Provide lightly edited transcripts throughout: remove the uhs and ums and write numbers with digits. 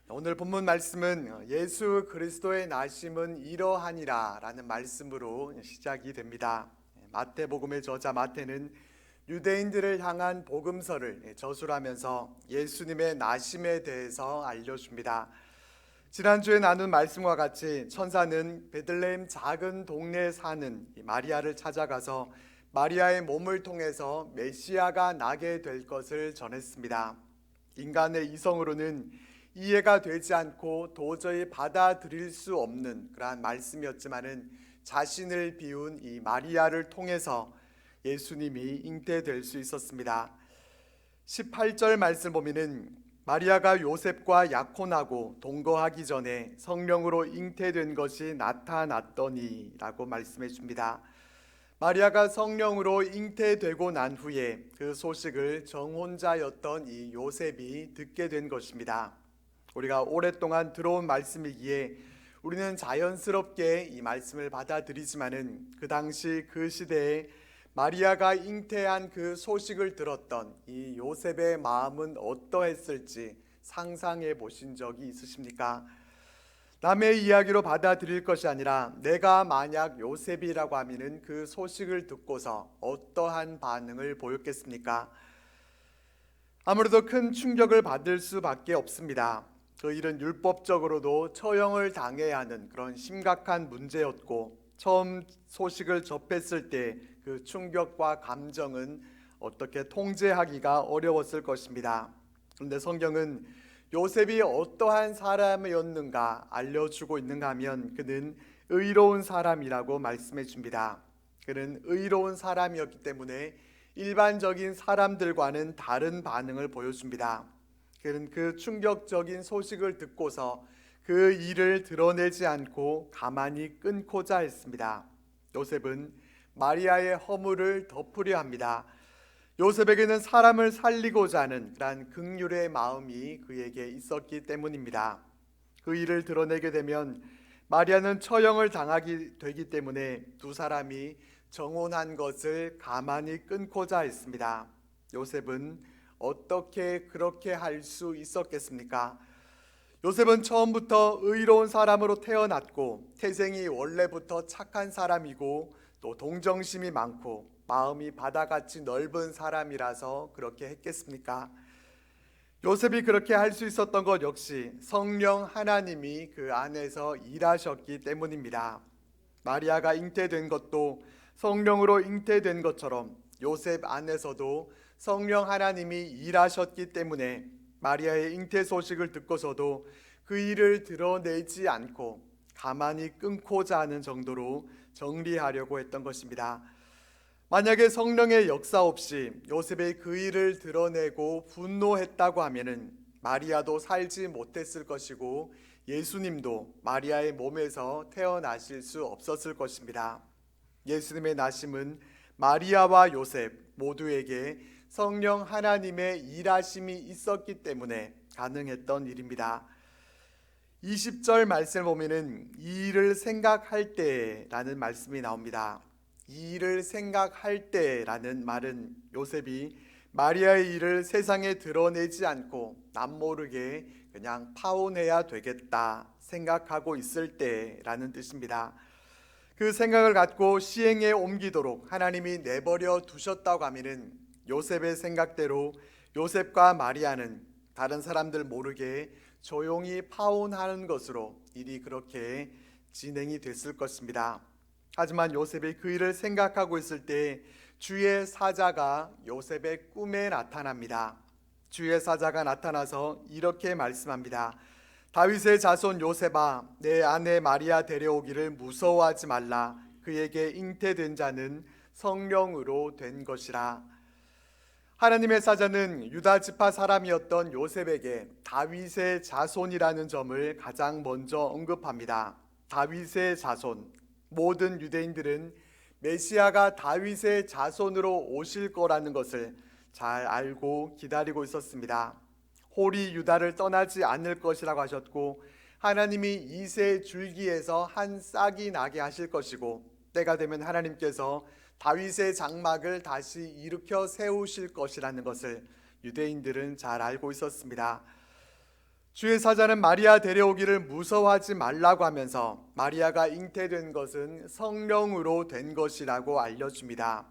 오늘 본문 말씀은 예수 그리스도의 나심은 이러하니라 라는 말씀으로 시작이 됩니다. 마태복음의 저자 마태는 유대인들을 향한 복음서를 저술하면서 예수님의 나심에 대해서 알려줍니다. 지난주에 나눈 말씀과 같이 천사는 베들레헴 작은 동네에 사는 마리아를 찾아가서 마리아의 몸을 통해서 메시아가 나게 될 것을 전했습니다. 인간의 이성으로는 이해가 되지 않고 도저히 받아들일 수 없는 그러한 말씀이었지만은 자신을 비운 이 마리아를 통해서 예수님이 잉태될 수 있었습니다. 18절 말씀 보면은 마리아가 요셉과 약혼하고 동거하기 전에 성령으로 잉태된 것이 나타났더니 라고 말씀해 줍니다. 마리아가 성령으로 잉태되고 난 후에 그 소식을 정혼자였던 이 요셉이 듣게 된 것입니다. 우리가 오랫동안 들어온 말씀이기에 우리는 자연스럽게 이 말씀을 받아들이지만은 그 당시 그 시대에 마리아가 잉태한 그 소식을 들었던 이 요셉의 마음은 어떠했을지 상상해 보신 적이 있으십니까? 남의 이야기로 받아들일 것이 아니라 내가 만약 요셉이라고 하면은 그 소식을 듣고서 어떠한 반응을 보였겠습니까? 아무래도 큰 충격을 받을 수밖에 없습니다. 그 일은 율법적으로도 처형을 당해야 하는 그런 심각한 문제였고 처음 소식을 접했을 때 그 충격과 감정은 어떻게 통제하기가 어려웠을 것입니다. 그런데 성경은 요셉이 어떠한 사람이었는가 알려주고 있는가 하면 그는 의로운 사람이라고 말씀해 줍니다. 그는 의로운 사람이었기 때문에 일반적인 사람들과는 다른 반응을 보여줍니다. 그는 그 충격적인 소식을 듣고서 그 일을 드러내지 않고 가만히 끊고자 했습니다. 요셉은 마리아의 허물을 덮으려 합니다. 요셉에게는 사람을 살리고자 하는 그러한 긍휼의 마음이 그에게 있었기 때문입니다. 그 일을 드러내게 되면 마리아는 처형을 당하게 되기 때문에 두 사람이 정혼한 것을 가만히 끊고자 했습니다. 요셉은 어떻게 그렇게 할 수 있었겠습니까? 요셉은 처음부터 의로운 사람으로 태어났고 태생이 원래부터 착한 사람이고 또 동정심이 많고 마음이 바다같이 넓은 사람이라서 그렇게 했겠습니까? 요셉이 그렇게 할 수 있었던 것 역시 성령 하나님이 그 안에서 일하셨기 때문입니다. 마리아가 잉태된 것도 성령으로 잉태된 것처럼 요셉 안에서도 성령 하나님이 일하셨기 때문에 마리아의 잉태 소식을 듣고서도 그 일을 드러내지 않고 가만히 끊고자 하는 정도로 정리하려고 했던 것입니다. 만약에 성령의 역사 없이 요셉의 그 일을 드러내고 분노했다고 하면은 마리아도 살지 못했을 것이고 예수님도 마리아의 몸에서 태어나실 수 없었을 것입니다. 예수님의 나심은 마리아와 요셉 모두에게 성령 하나님의 일하심이 있었기 때문에 가능했던 일입니다. 20절 말씀을 보면은 이 일을 생각할 때라는 말씀이 나옵니다. 이 일을 생각할 때라는 말은 요셉이 마리아의 일을 세상에 드러내지 않고 남모르게 그냥 파혼해야 되겠다 생각하고 있을 때라는 뜻입니다. 그 생각을 갖고 시행에 옮기도록 하나님이 내버려 두셨다고 하면은 요셉의 생각대로 요셉과 마리아는 다른 사람들 모르게 조용히 파혼하는 것으로 일이 그렇게 진행이 됐을 것입니다. 하지만 요셉이 그 일을 생각하고 있을 때 주의 사자가 요셉의 꿈에 나타납니다. 주의 사자가 나타나서 이렇게 말씀합니다. 다윗의 자손 요셉아, 내 아내 마리아 데려오기를 무서워하지 말라. 그에게 잉태된 자는 성령으로 된 것이라. 하나님의 사자는 유다 지파 사람이었던 요셉에게 다윗의 자손이라는 점을 가장 먼저 언급합니다. 다윗의 자손. 모든 유대인들은 메시아가 다윗의 자손으로 오실 거라는 것을 잘 알고 기다리고 있었습니다. 홀이 유다를 떠나지 않을 것이라고 하셨고 하나님이 이새 줄기에서 한 싹이 나게 하실 것이고 때가 되면 하나님께서 다윗의 장막을 다시 일으켜 세우실 것이라는 것을 유대인들은 잘 알고 있었습니다. 주의 사자는 마리아 데려오기를 무서워하지 말라고 하면서 마리아가 잉태된 것은 성령으로 된 것이라고 알려줍니다.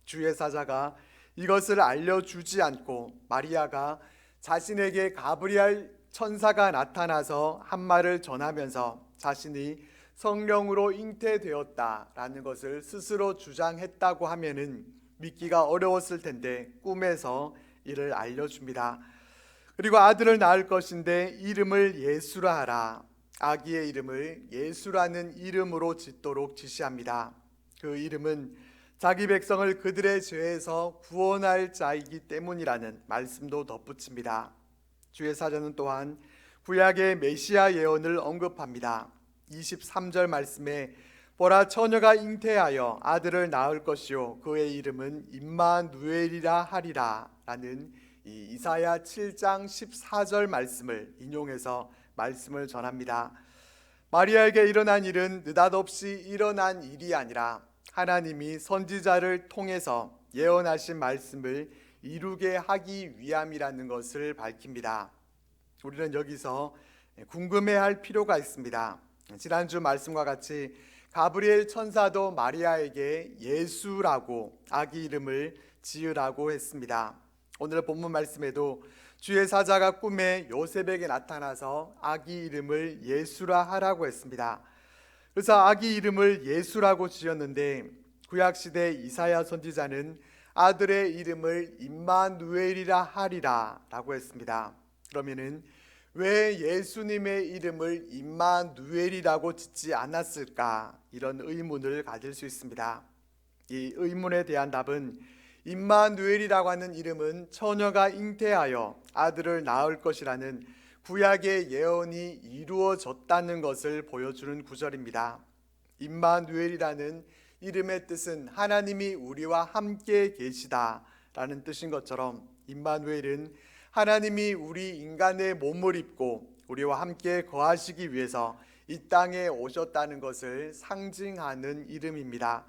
주의 사자가 이것을 알려주지 않고 마리아가 자신에게 가브리엘 천사가 나타나서 한 말을 전하면서 자신이 성령으로 잉태되었다라는 것을 스스로 주장했다고 하면은 믿기가 어려웠을 텐데 꿈에서 이를 알려줍니다. 그리고 아들을 낳을 것인데 이름을 예수라 하라. 아기의 이름을 예수라는 이름으로 짓도록 지시합니다. 그 이름은 자기 백성을 그들의 죄에서 구원할 자이기 때문이라는 말씀도 덧붙입니다. 주의 사자는 또한 구약의 메시아 예언을 언급합니다. 23절 말씀에 보라 처녀가 잉태하여 아들을 낳을 것이요 그의 이름은 임마누엘이라 하리라 라는 이 이사야 7장 14절 말씀을 인용해서 말씀을 전합니다. 마리아에게 일어난 일은 느닷없이 일어난 일이 아니라 하나님이 선지자를 통해서 예언하신 말씀을 이루게 하기 위함이라는 것을 밝힙니다. 우리는 여기서 궁금해할 필요가 있습니다. 지난주 말씀과 같이 가브리엘 천사도 마리아에게 예수라고 아기 이름을 지으라고 했습니다. 오늘 본문 말씀에도 주의 사자가 꿈에 요셉에게 나타나서 아기 이름을 예수라 하라고 했습니다. 그래서 아기 이름을 예수라고 지었는데 구약시대 이사야 선지자는 아들의 이름을 임마누엘이라 하리라 라고 했습니다. 그러면은 왜 예수님의 이름을 임마누엘이라고 짓지 않았을까? 이런 의문을 가질 수 있습니다. 이 의문에 대한 답은 임마누엘이라고 하는 이름은 처녀가 잉태하여 아들을 낳을 것이라는 구약의 예언이 이루어졌다는 것을 보여주는 구절입니다. 임마누엘이라는 이름의 뜻은 하나님이 우리와 함께 계시다라는 뜻인 것처럼 임마누엘은 하나님이 우리 인간의 몸을 입고 우리와 함께 거하시기 위해서 이 땅에 오셨다는 것을 상징하는 이름입니다.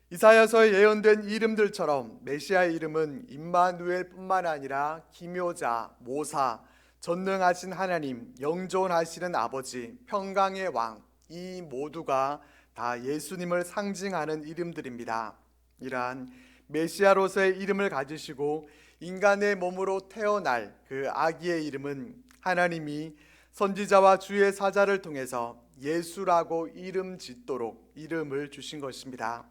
이사야서에 예언된 이름들처럼 메시아의 이름은 임마누엘뿐만 아니라 기묘자, 모사, 전능하신 하나님, 영존하시는 아버지, 평강의 왕, 이 모두가 다 예수님을 상징하는 이름들입니다. 이러한 메시아로서의 이름을 가지시고 인간의 몸으로 태어날 그 아기의 이름은 하나님이 선지자와 주의 사자를 통해서 예수라고 이름 짓도록 이름을 주신 것입니다.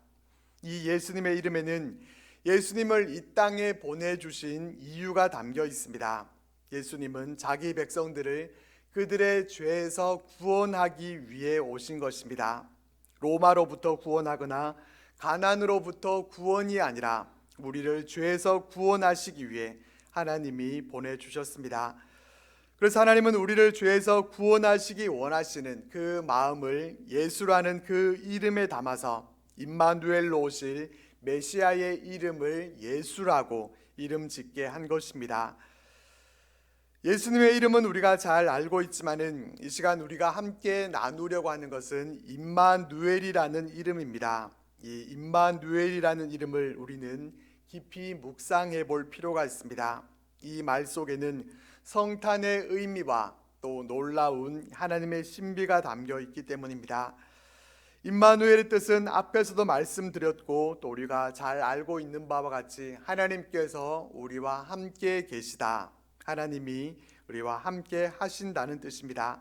이 예수님의 이름에는 예수님을 이 땅에 보내주신 이유가 담겨 있습니다. 예수님은 자기 백성들을 그들의 죄에서 구원하기 위해 오신 것입니다. 로마로부터 구원하거나 가난으로부터 구원이 아니라 우리를 죄에서 구원하시기 위해 하나님이 보내주셨습니다. 그래서 하나님은 우리를 죄에서 구원하시기 원하시는 그 마음을 예수라는 그 이름에 담아서 임마누엘로 오실 메시아의 이름을 예수라고 이름 짓게 한 것입니다. 예수님의 이름은 우리가 잘 알고 있지만은 이 시간 우리가 함께 나누려고 하는 것은 임마누엘이라는 이름입니다. 이 임마누엘이라는 이름을 우리는 깊이 묵상해 볼 필요가 있습니다. 이 말 속에는 성탄의 의미와 또 놀라운 하나님의 신비가 담겨 있기 때문입니다. 임마누엘의 뜻은 앞에서도 말씀드렸고 또 우리가 잘 알고 있는 바와 같이 하나님께서 우리와 함께 계시다, 하나님이 우리와 함께 하신다는 뜻입니다.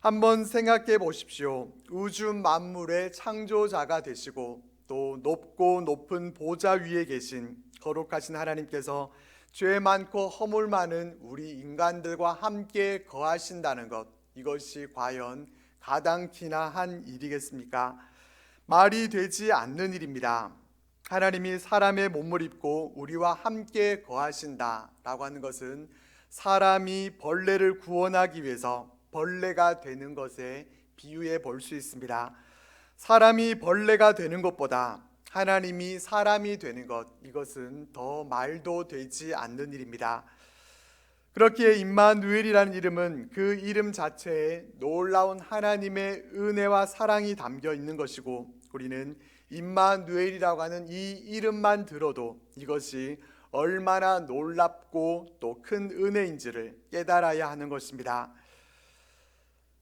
한번 생각해 보십시오. 우주 만물의 창조자가 되시고 또 높고 높은 보좌 위에 계신 거룩하신 하나님께서 죄 많고 허물 많은 우리 인간들과 함께 거하신다는 것, 이것이 과연 가당키나 한 일이겠습니까? 말이 되지 않는 일입니다. 하나님이 사람의 몸을 입고 우리와 함께 거하신다라고 하는 것은 사람이 벌레를 구원하기 위해서 벌레가 되는 것에 비유해 볼 수 있습니다. 사람이 벌레가 되는 것보다 하나님이 사람이 되는 것, 이것은 더 말도 되지 않는 일입니다. 그렇기에 임마누엘이라는 이름은 그 이름 자체에 놀라운 하나님의 은혜와 사랑이 담겨 있는 것이고, 우리는 임마누엘이라고 하는 이 이름만 들어도 이것이 얼마나 놀랍고 또 큰 은혜인지를 깨달아야 하는 것입니다.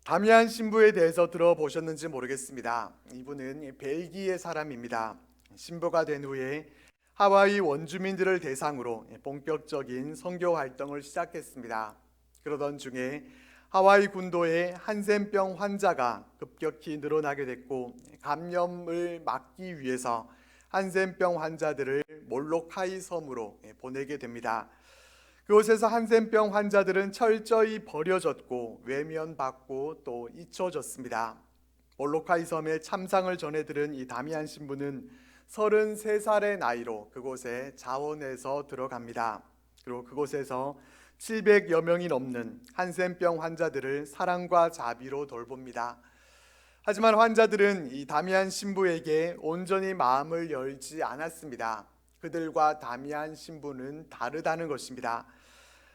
다미안 신부에 대해서 들어보셨는지 모르겠습니다. 이분은 벨기에 사람입니다. 신부가 된 후에 하와이 원주민들을 대상으로 본격적인 선교 활동을 시작했습니다. 그러던 중에 하와이 군도에 한센병 환자가 급격히 늘어나게 됐고, 감염을 막기 위해서 한센병 환자들을 몰로카이 섬으로 보내게 됩니다. 그곳에서 한센병 환자들은 철저히 버려졌고 외면받고 또 잊혀졌습니다. 몰로카이 섬의 참상을 전해 들은 이 다미안 신부는 33살의 나이로 그곳에 자원해서 들어갑니다. 그리고 그곳에서 700여 명이 넘는 한센병 환자들을 사랑과 자비로 돌봅니다. 하지만 환자들은 이 다미안 신부에게 온전히 마음을 열지 않았습니다. 그들과 다미안 신부는 다르다는 것입니다.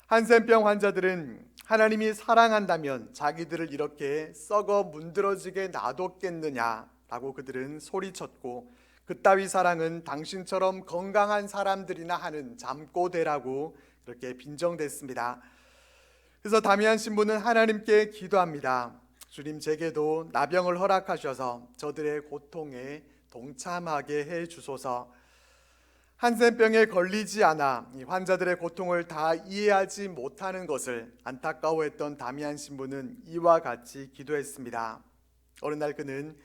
한센병 환자들은 하나님이 사랑한다면 자기들을 이렇게 썩어 문드러지게 놔뒀겠느냐라고 그들은 소리쳤고, 그따위 사랑은 당신처럼 건강한 사람들이나 하는 잠꼬대라고 그렇게 빈정댔습니다. 그래서 다미안 신부는 하나님께 기도합니다. 주님, 제게도 나병을 허락하셔서 저들의 고통에 동참하게 해 주소서. 한센병에 걸리지 않아 이 환자들의 고통을 다 이해하지 못하는 것을 안타까워했던 다미안 신부는 이와 같이 기도했습니다. 어느 날 그는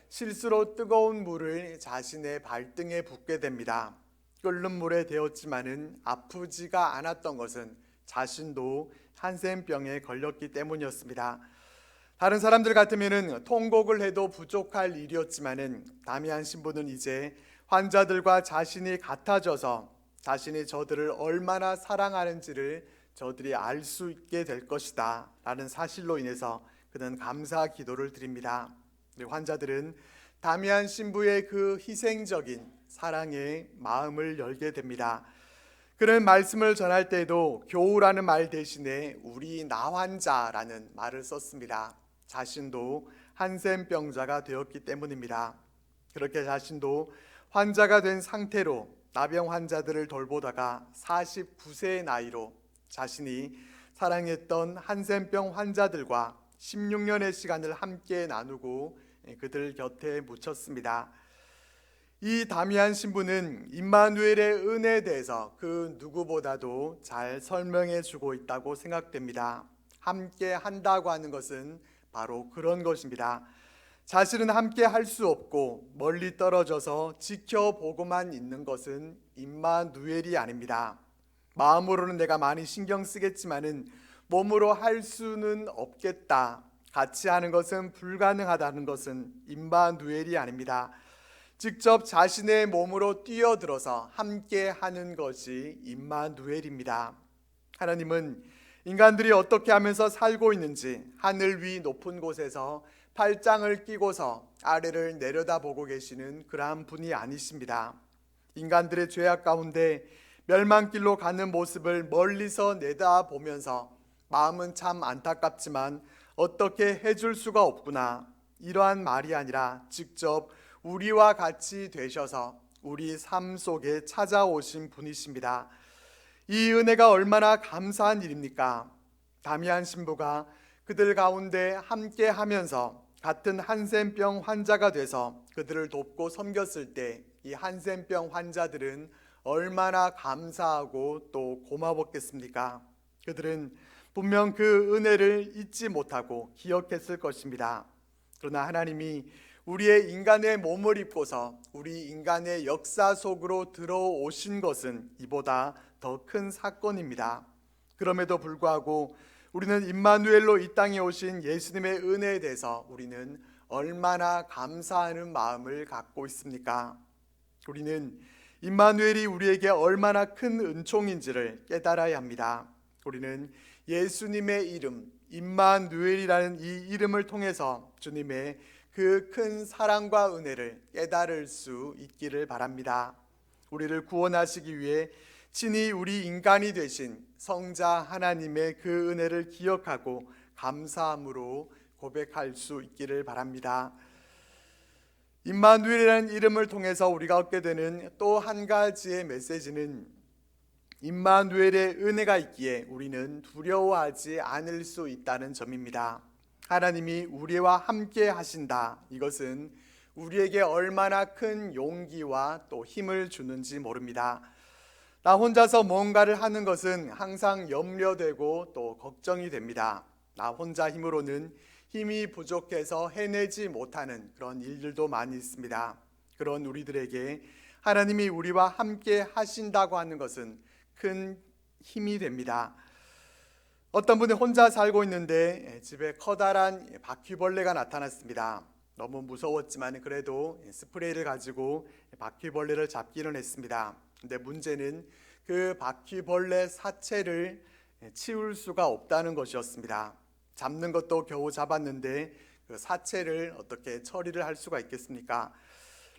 실수로 뜨거운 물을 자신의 발등에 붓게 됩니다. 끓는 물에 데웠지만은 아프지가 않았던 것은 자신도 한센병에 걸렸기 때문이었습니다. 다른 사람들 같으면은 통곡을 해도 부족할 일이었지만은 다미안 신부는 이제 환자들과 자신이 같아져서 자신이 저들을 얼마나 사랑하는지를 저들이 알 수 있게 될 것이다 라는 사실로 인해서 그는 감사 기도를 드립니다. 환자들은 다미안 신부의 그 희생적인 사랑에 마음을 열게 됩니다. 그는 말씀을 전할 때에도 교우라는 말 대신에 우리 나 환자라는 말을 썼습니다. 자신도 한센병자가 되었기 때문입니다. 그렇게 자신도 환자가 된 상태로 나병 환자들을 돌보다가 49세의 나이로 자신이 사랑했던 한센병 환자들과 16년의 시간을 함께 나누고 그들 곁에 묻혔습니다. 이 다미안 신부는 임마누엘의 은혜에 대해서 그 누구보다도 잘 설명해 주고 있다고 생각됩니다. 함께 한다고 하는 것은 바로 그런 것입니다. 자신은 함께 할 수 없고 멀리 떨어져서 지켜보고만 있는 것은 임마누엘이 아닙니다. 마음으로는 내가 많이 신경 쓰겠지만은 몸으로 할 수는 없겠다, 같이 하는 것은 불가능하다는 것은 임마누엘이 아닙니다. 직접 자신의 몸으로 뛰어들어서 함께 하는 것이 임마누엘입니다. 하나님은 인간들이 어떻게 하면서 살고 있는지 하늘 위 높은 곳에서 팔짱을 끼고서 아래를 내려다보고 계시는 그러한 분이 아니십니다. 인간들의 죄악 가운데 멸망길로 가는 모습을 멀리서 내다보면서 마음은 참 안타깝지만 어떻게 해줄 수가 없구나, 이러한 말이 아니라 직접 우리와 같이 되셔서 우리 삶 속에 찾아오신 분이십니다. 이 은혜가 얼마나 감사한 일입니까? 다미안 신부가 그들 가운데 함께 하면서 같은 한센병 환자가 돼서 그들을 돕고 섬겼을 때 이 한센병 환자들은 얼마나 감사하고 또 고마웠겠습니까? 그들은 분명 그 은혜를 잊지 못하고 기억했을 것입니다. 그러나 하나님이 우리의 인간의 몸을 입고서 우리 인간의 역사 속으로 들어오신 것은 이보다 더 큰 사건입니다. 그럼에도 불구하고 우리는 임마누엘로 이 땅에 오신 예수님의 은혜에 대해서 우리는 얼마나 감사하는 마음을 갖고 있습니까? 우리는 임마누엘이 우리에게 얼마나 큰 은총인지를 깨달아야 합니다. 우리는 예수님의 이름 임마누엘이라는 이 이름을 통해서 주님의 그 큰 사랑과 은혜를 깨달을 수 있기를 바랍니다. 우리를 구원하시기 위해 친히 우리 인간이 되신 성자 하나님의 그 은혜를 기억하고 감사함으로 고백할 수 있기를 바랍니다. 임마누엘이라는 이름을 통해서 우리가 얻게 되는 또 한 가지의 메시지는 임마누엘의 은혜가 있기에 우리는 두려워하지 않을 수 있다는 점입니다. 하나님이 우리와 함께 하신다. 이것은 우리에게 얼마나 큰 용기와 또 힘을 주는지 모릅니다. 나 혼자서 뭔가를 하는 것은 항상 염려되고 또 걱정이 됩니다. 나 혼자 힘으로는 힘이 부족해서 해내지 못하는 그런 일들도 많이 있습니다. 그런 우리들에게 하나님이 우리와 함께 하신다고 하는 것은 큰 힘이 됩니다. 어떤 분이 혼자 살고 있는데 집에 커다란 바퀴벌레가 나타났습니다. 너무 무서웠지만 그래도 스프레이를 가지고 바퀴벌레를 잡기는 했습니다. 근데 문제는 그 바퀴벌레 사체를 치울 수가 없다는 것이었습니다. 잡는 것도 겨우 잡았는데 그 사체를 어떻게 처리를 할 수가 있겠습니까?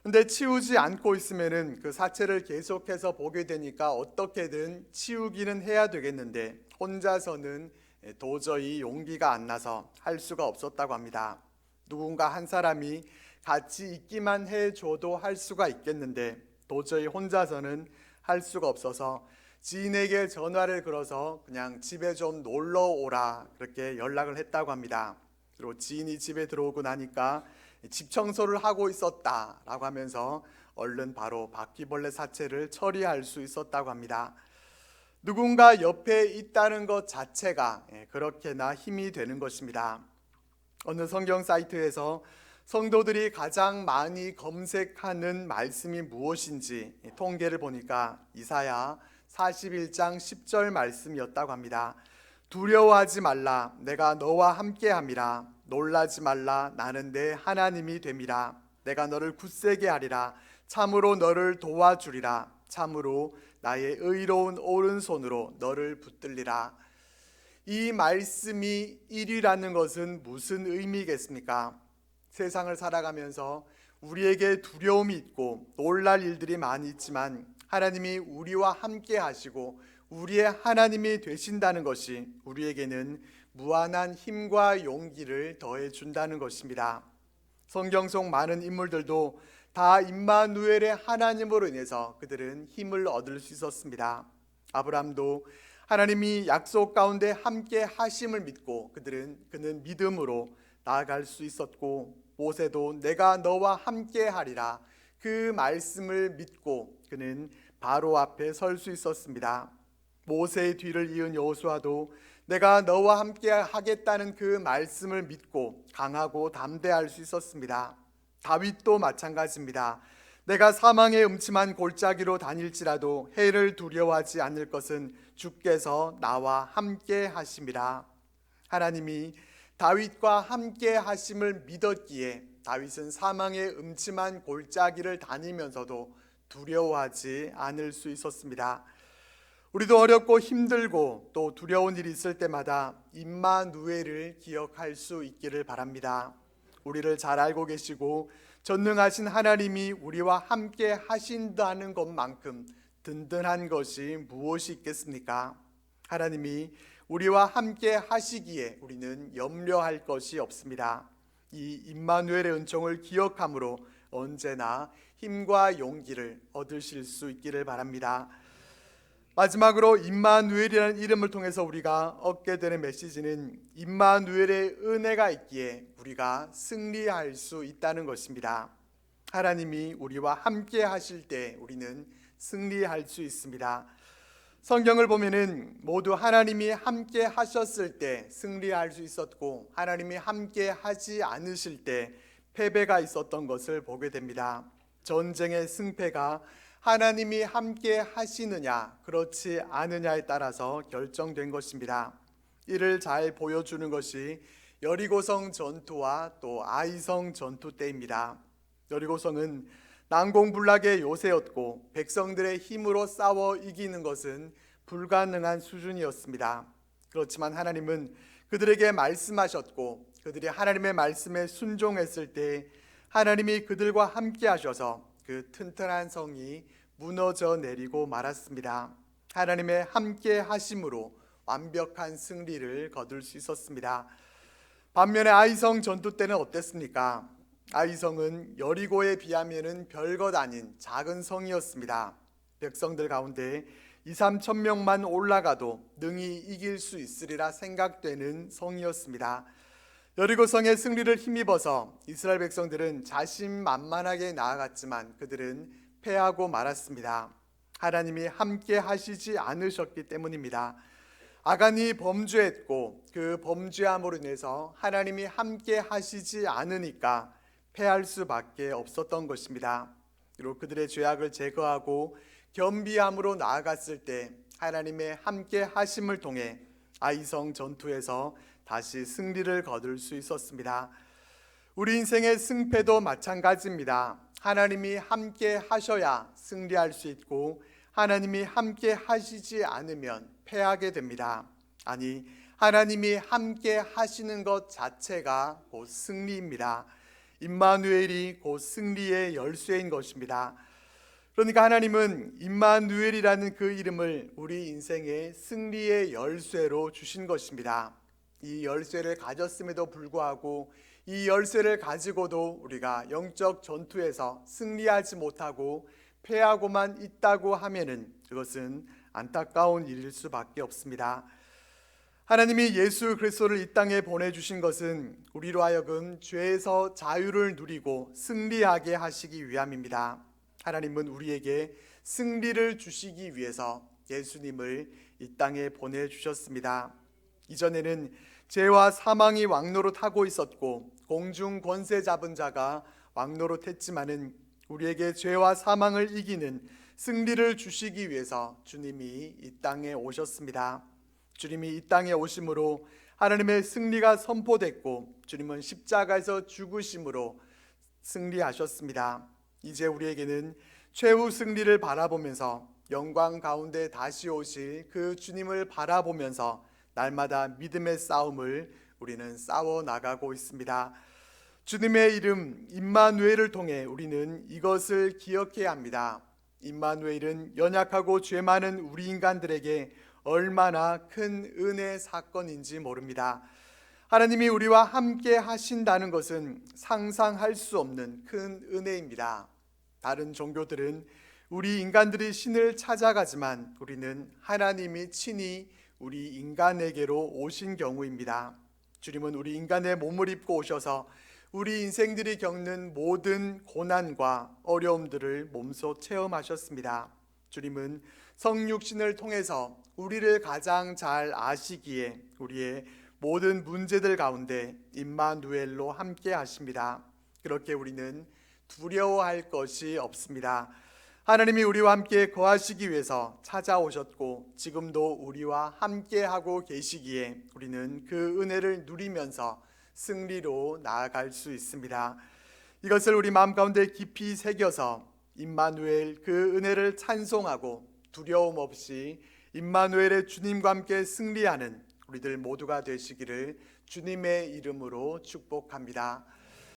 근데 치우지 않고 있으면은 그 사체를 계속해서 보게 되니까 어떻게든 치우기는 해야 되겠는데 혼자서는 도저히 용기가 안 나서 할 수가 없었다고 합니다. 누군가 한 사람이 같이 있기만 해줘도 할 수가 있겠는데 도저히 혼자서는 할 수가 없어서 지인에게 전화를 걸어서 그냥 집에 좀 놀러 오라 그렇게 연락을 했다고 합니다. 그리고 지인이 집에 들어오고 나니까 집 청소를 하고 있었다라고 하면서 얼른 바로 바퀴벌레 사체를 처리할 수 있었다고 합니다. 누군가 옆에 있다는 것 자체가 그렇게나 힘이 되는 것입니다. 어느 성경 사이트에서 성도들이 가장 많이 검색하는 말씀이 무엇인지 통계를 보니까 이사야 41장 10절 말씀이었다고 합니다. 두려워하지 말라, 내가 너와 함께함이라. 놀라지 말라, 나는 내 하나님이 됨이라. 내가 너를 굳세게 하리라. 참으로 너를 도와주리라. 참으로 나의 의로운 오른손으로 너를 붙들리라. 이 말씀이 1위라는 것은 무슨 의미겠습니까? 세상을 살아가면서 우리에게 두려움이 있고 놀랄 일들이 많이 있지만 하나님이 우리와 함께 하시고 우리의 하나님이 되신다는 것이 우리에게는 무한한 힘과 용기를 더해 준다는 것입니다. 성경 속 많은 인물들도 다 임마누엘의 하나님으로 인해서 그들은 힘을 얻을 수 있었습니다. 아브라함도 하나님이 약속 가운데 함께 하심을 믿고 그는 믿음으로 나아갈 수 있었고, 모세도 내가 너와 함께 하리라 그 말씀을 믿고 그는 바로 앞에 설 수 있었습니다. 모세의 뒤를 이은 여호수아도 내가 너와 함께 하겠다는 그 말씀을 믿고 강하고 담대할 수 있었습니다. 다윗도 마찬가지입니다. 내가 사망의 음침한 골짜기로 다닐지라도 해를 두려워하지 않을 것은 주께서 나와 함께 하심이라. 하나님이 다윗과 함께 하심을 믿었기에 다윗은 사망의 음침한 골짜기를 다니면서도 두려워하지 않을 수 있었습니다. 우리도 어렵고 힘들고 또 두려운 일이 있을 때마다 임마누엘을 기억할 수 있기를 바랍니다. 우리를 잘 알고 계시고 전능하신 하나님이 우리와 함께 하신다는 것만큼 든든한 것이 무엇이 있겠습니까? 하나님이 우리와 함께 하시기에 우리는 염려할 것이 없습니다. 이 임마누엘의 은총을 기억함으로 언제나 힘과 용기를 얻으실 수 있기를 바랍니다. 마지막으로 임마누엘이라는 이름을 통해서 우리가 얻게 되는 메시지는 임마누엘의 은혜가 있기에 우리가 승리할 수 있다는 것입니다. 하나님이 우리와 함께 하실 때 우리는 승리할 수 있습니다. 성경을 보면은 모두 하나님이 함께 하셨을 때 승리할 수 있었고 하나님이 함께 하지 않으실 때 패배가 있었던 것을 보게 됩니다. 전쟁의 승패가 하나님이 함께 하시느냐 그렇지 않느냐에 따라서 결정된 것입니다. 이를 잘 보여주는 것이 여리고성 전투와 또 아이성 전투 때입니다. 여리고성은 난공불락의 요새였고 백성들의 힘으로 싸워 이기는 것은 불가능한 수준이었습니다. 그렇지만 하나님은 그들에게 말씀하셨고 그들이 하나님의 말씀에 순종했을 때 하나님이 그들과 함께 하셔서 그 튼튼한 성이 무너져 내리고 말았습니다. 하나님의 함께 하심으로 완벽한 승리를 거둘 수 있었습니다. 반면에 아이성 전투 때는 어땠습니까? 아이성은 여리고에 비하면은 별것 아닌 작은 성이었습니다. 백성들 가운데 2, 3천 명만 올라가도 능히 이길 수 있으리라 생각되는 성이었습니다. 여리고성의 승리를 힘입어서 이스라엘 백성들은 자신만만하게 나아갔지만 그들은 패하고 말았습니다. 하나님이 함께 하시지 않으셨기 때문입니다. 아간이 범죄했고 그 범죄함으로 인해서 하나님이 함께 하시지 않으니까 패할 수밖에 없었던 것입니다. 그리고 그들의 죄악을 제거하고 겸비함으로 나아갔을 때 하나님의 함께 하심을 통해 아이성 전투에서 다시 승리를 거둘 수 있었습니다. 우리 인생의 승패도 마찬가지입니다. 하나님이 함께 하셔야 승리할 수 있고 하나님이 함께 하시지 않으면 패하게 됩니다. 아니, 하나님이 함께 하시는 것 자체가 곧 승리입니다. 임마누엘이 곧 승리의 열쇠인 것입니다. 그러니까 하나님은 임마누엘이라는 그 이름을 우리 인생의 승리의 열쇠로 주신 것입니다. 이 열쇠를 가졌음에도 불구하고 이 열쇠를 가지고도 우리가 영적 전투에서 승리하지 못하고 패하고만 있다고 하면은 그것은 안타까운 일일 수밖에 없습니다. 하나님이 예수 그리스도를 이 땅에 보내주신 것은 우리로 하여금 죄에서 자유를 누리고 승리하게 하시기 위함입니다. 하나님은 우리에게 승리를 주시기 위해서 예수님을 이 땅에 보내주셨습니다. 이전에는 죄와 사망이 왕노릇하고 있었고 공중 권세 잡은 자가 왕노릇했지만은 우리에게 죄와 사망을 이기는 승리를 주시기 위해서 주님이 이 땅에 오셨습니다. 주님이 이 땅에 오심으로 하나님의 승리가 선포됐고 주님은 십자가에서 죽으심으로 승리하셨습니다. 이제 우리에게는 최후 승리를 바라보면서 영광 가운데 다시 오실 그 주님을 바라보면서 날마다 믿음의 싸움을 우리는 싸워 나가고 있습니다. 주님의 이름 임마누엘을 통해 우리는 이것을 기억해야 합니다. 임마누엘은 연약하고 죄 많은 우리 인간들에게 얼마나 큰 은혜 사건인지 모릅니다. 하나님이 우리와 함께 하신다는 것은 상상할 수 없는 큰 은혜입니다. 다른 종교들은 우리 인간들이 신을 찾아가지만 우리는 하나님이 친히 우리 인간에게로 오신 경우입니다. 주님은 우리 인간의 몸을 입고 오셔서 우리 인생들이 겪는 모든 고난과 어려움들을 몸소 체험하셨습니다. 주님은 성육신을 통해서 우리를 가장 잘 아시기에 우리의 모든 문제들 가운데 임마누엘로 함께 하십니다. 그렇게 우리는 두려워할 것이 없습니다. 하나님이 우리와 함께 거하시기 위해서 찾아오셨고 지금도 우리와 함께 하고 계시기에 우리는 그 은혜를 누리면서 승리로 나아갈 수 있습니다. 이것을 우리 마음 가운데 깊이 새겨서 임마누엘 그 은혜를 찬송하고 두려움 없이 임마누엘의 주님과 함께 승리하는 우리들 모두가 되시기를 주님의 이름으로 축복합니다.